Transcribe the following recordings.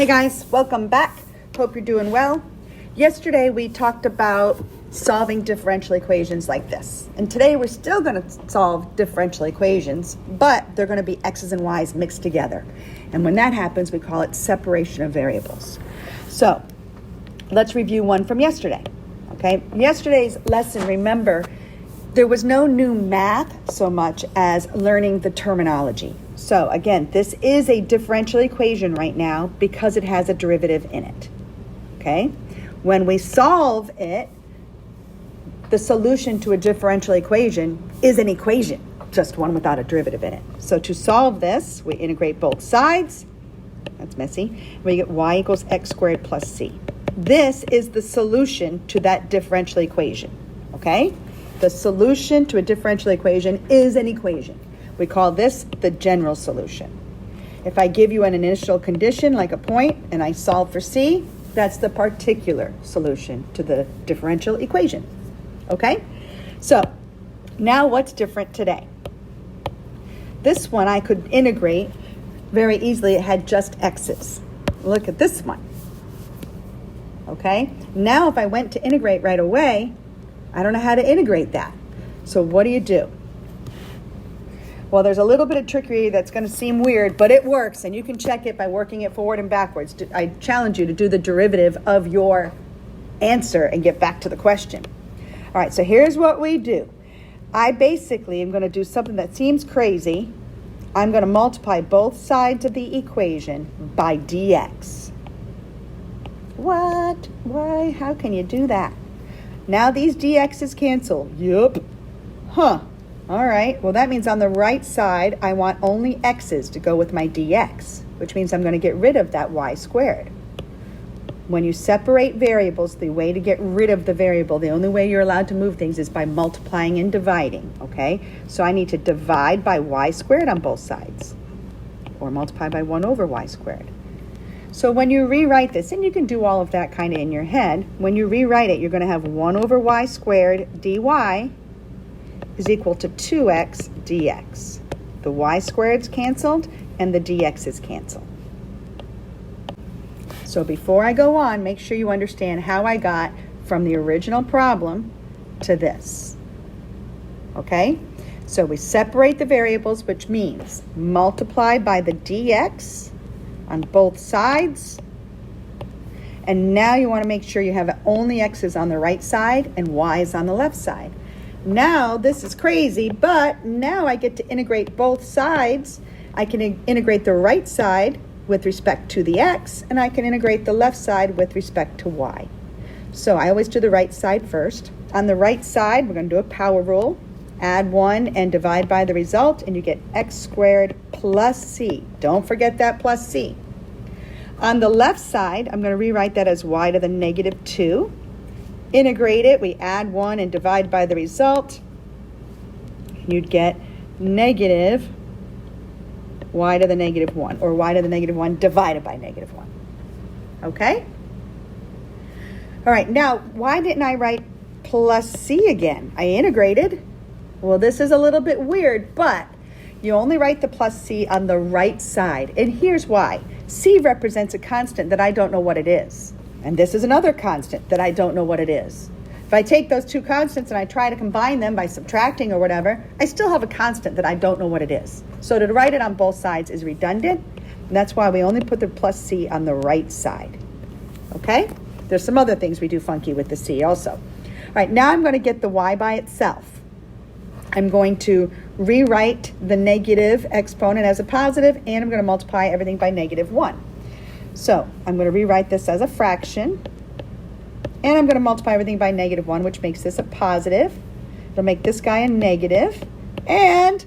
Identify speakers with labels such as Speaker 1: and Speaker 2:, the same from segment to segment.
Speaker 1: Hey guys, welcome back. Hope you're doing well. Yesterday we talked about solving differential equations like this. And today we're still going to solve differential equations, but they're going to be x's and y's mixed together. And when that happens, we call it separation of variables. So let's review one from yesterday. Okay, yesterday's lesson, remember, there was no new math so much as learning the terminology. So again, this is a differential equation right now because it has a derivative in it. Okay? When we solve it, the solution to a differential equation is an equation, just one without a derivative in it. So to solve this, we integrate both sides. That's messy. We get y equals x squared plus c. This is the solution to that differential equation. Okay? The solution to a differential equation is an equation. We call this the general solution. If I give you an initial condition like a point and I solve for c, that's the particular solution to the differential equation. Okay? So now what's different today? This one I could integrate very easily. It had just x's. Look at this one. Okay? Now if I went to integrate right away, I don't know how to integrate that. So what do? Well, there's a little bit of trickery that's going to seem weird, but it works, and you can check it by working it forward and backwards. I challenge you to do the derivative of your answer and get back to the question. All right, so here's what we do. I basically am going to do something that seems crazy. I'm going to multiply both sides of the equation by dx. What? Why? How can you do that? Now these dx's cancel. Yup. Huh. All right. Well, that means on the right side, I want only x's to go with my dx, which means I'm going to get rid of that y squared. When you separate variables, the way to get rid of the variable, the only way you're allowed to move things is by multiplying and dividing, okay? So I need to divide by y squared on both sides, or multiply by 1 over y squared. So when you rewrite this, and you can do all of that kind of in your head, when you rewrite it, you're going to have 1 over y squared dy is equal to 2x dx. The y squared's canceled, and the dx is canceled. So before I go on, make sure you understand how I got from the original problem to this. Okay? So we separate the variables, which means multiply by the dx on both sides. And now you want to make sure you have only x's on the right side and y's on the left side. Now this is crazy, but now I get to integrate both sides. I can integrate the right side with respect to the x, and I can integrate the left side with respect to y. So I always do the right side first. On the right side, we're going to do a power rule. Add 1 and divide by the result, and you get x squared plus c. Don't forget that plus c. On the left side, I'm going to rewrite that as y to the negative 2. Integrate it. We add 1 and divide by the result. You'd get negative y to the negative 1, or y to the negative 1 divided by negative 1. Okay? All right, now, why didn't I write plus c again? I integrated. Well, this is a little bit weird, but you only write the plus c on the right side. And here's why. C represents a constant that I don't know what it is. And this is another constant that I don't know what it is. If I take those two constants and I try to combine them by subtracting or whatever, I still have a constant that I don't know what it is. So to write it on both sides is redundant. And that's why we only put the plus c on the right side. Okay? There's some other things we do funky with the c also. All right, now I'm going to get the y by itself. I'm going to rewrite the negative exponent as a positive, and I'm going to multiply everything by negative 1. So I'm going to rewrite this as a fraction, and I'm going to multiply everything by negative 1, which makes this a positive. It'll make this guy a negative, and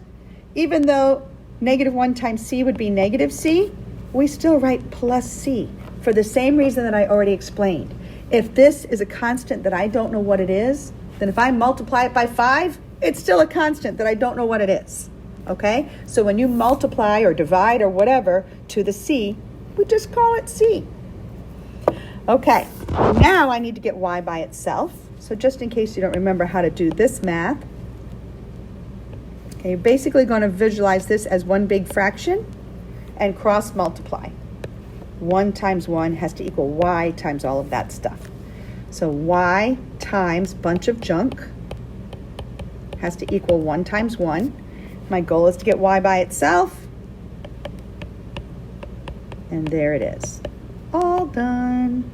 Speaker 1: even though negative 1 times c would be negative c, we still write plus c for the same reason that I already explained. If this is a constant that I don't know what it is, then if I multiply it by 5, it's still a constant that I don't know what it is. Okay? So when you multiply or divide or whatever to the c, we just call it c. Okay, now I need to get y by itself. So just in case you don't remember how to do this math, okay, you're basically going to visualize this as one big fraction and cross multiply. 1 times 1 has to equal y times all of that stuff. So y times bunch of junk has to equal 1 times 1. My goal is to get y by itself. And there it is. All done.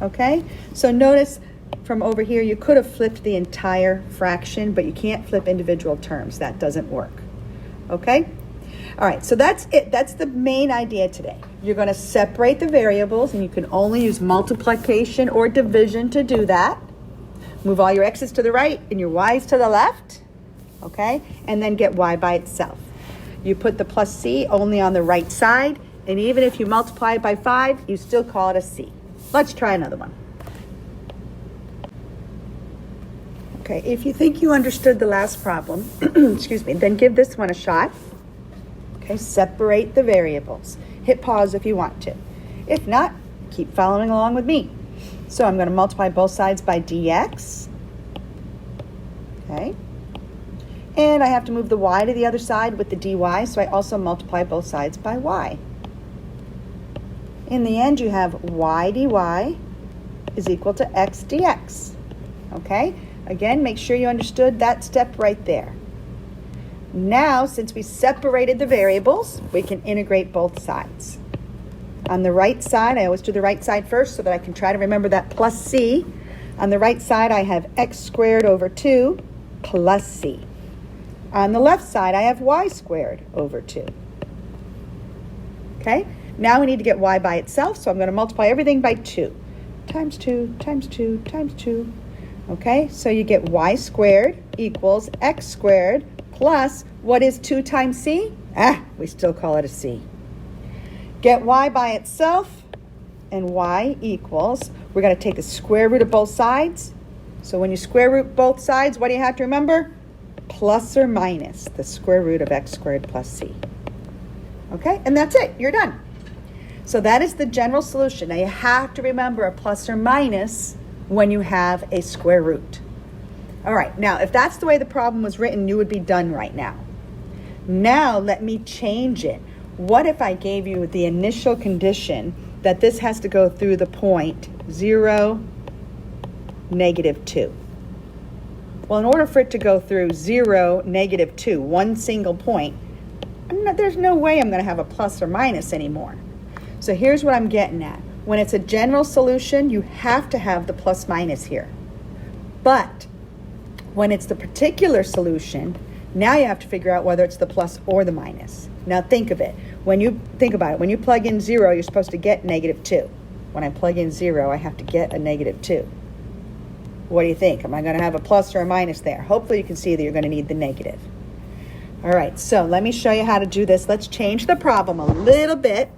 Speaker 1: Okay? So notice from over here, you could have flipped the entire fraction, but you can't flip individual terms. That doesn't work. Okay? All right, so that's it. That's the main idea today. You're going to separate the variables, and you can only use multiplication or division to do that. Move all your x's to the right and your y's to the left. Okay? And then get y by itself. You put the plus c only on the right side, and even if you multiply it by 5, you still call it a c. Let's try another one. Okay, if you think you understood the last problem, excuse me, then give this one a shot. Okay, separate the variables. Hit pause if you want to. If not, keep following along with me. So I'm going to multiply both sides by dx. Okay. And I have to move the y to the other side with the dy, so I also multiply both sides by y. In the end, you have y dy is equal to x dx. Okay? Again, make sure you understood that step right there. Now, since we separated the variables, we can integrate both sides. On the right side, I always do the right side first so that I can try to remember that plus c. On the right side, I have x squared over 2 plus c. On the left side, I have y squared over 2. Okay? Now we need to get y by itself, so I'm going to multiply everything by 2. Times 2, times 2, times 2. Okay, so you get y squared equals x squared plus, what is 2 times c? We still call it a c. Get y by itself, and y equals, we're going to take the square root of both sides. So when you square root both sides, what do you have to remember? Plus or minus the square root of x squared plus c. Okay, and that's it. You're done. So that is the general solution. Now you have to remember a plus or minus when you have a square root. All right, now if that's the way the problem was written, you would be done right now. Now let me change it. What if I gave you the initial condition that this has to go through the point 0, -2? Well, in order for it to go through 0, -2, one single point, there's no way I'm going to have a plus or minus anymore. So here's what I'm getting at. When it's a general solution, you have to have the plus minus here. But when it's the particular solution, now you have to figure out whether it's the plus or the minus. Now think of it. When you think about it, when you plug in 0, you're supposed to get -2. When I plug in 0, I have to get a -2. What do you think? Am I going to have a plus or a minus there? Hopefully you can see that you're going to need the negative. All right, so let me show you how to do this. Let's change the problem a little bit.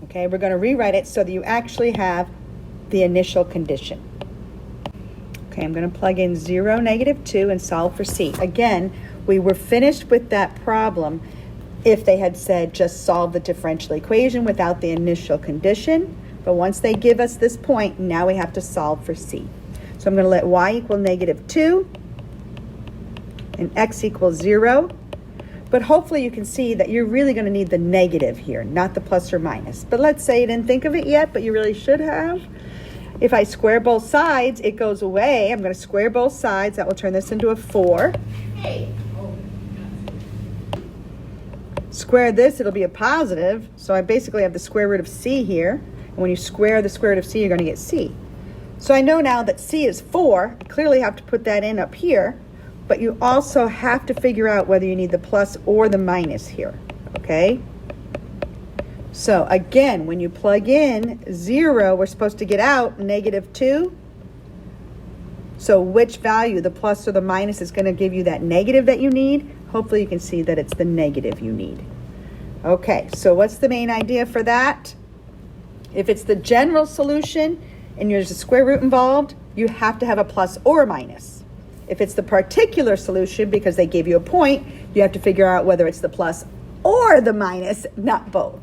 Speaker 1: Okay, we're going to rewrite it so that you actually have the initial condition. Okay, I'm going to plug in 0, -2 and solve for c. Again, we were finished with that problem if they had said just solve the differential equation without the initial condition. But once they give us this point, now we have to solve for c. So I'm going to let y equal -2 and x equals 0. But hopefully you can see that you're really going to need the negative here, not the plus or minus. But let's say you didn't think of it yet, but you really should have. If I square both sides, it goes away. I'm going to square both sides. That will turn this into a 4. Square this, it'll be a positive. So I basically have the square root of c here. And when you square the square root of c, you're going to get c. So I know now that c is 4. I clearly have to put that in up here. But you also have to figure out whether you need the plus or the minus here, okay? So again, when you plug in 0, we're supposed to get out -2. So which value, the plus or the minus, is going to give you that negative that you need? Hopefully you can see that it's the negative you need. Okay, so what's the main idea for that? If it's the general solution and there's a square root involved, you have to have a plus or a minus. If it's the particular solution, because they gave you a point, you have to figure out whether it's the plus or the minus, not both.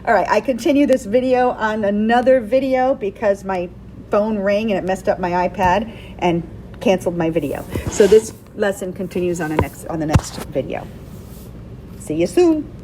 Speaker 1: All right, I continue this video on another video because my phone rang and it messed up my iPad and canceled my video. So this lesson continues on the next video. See you soon.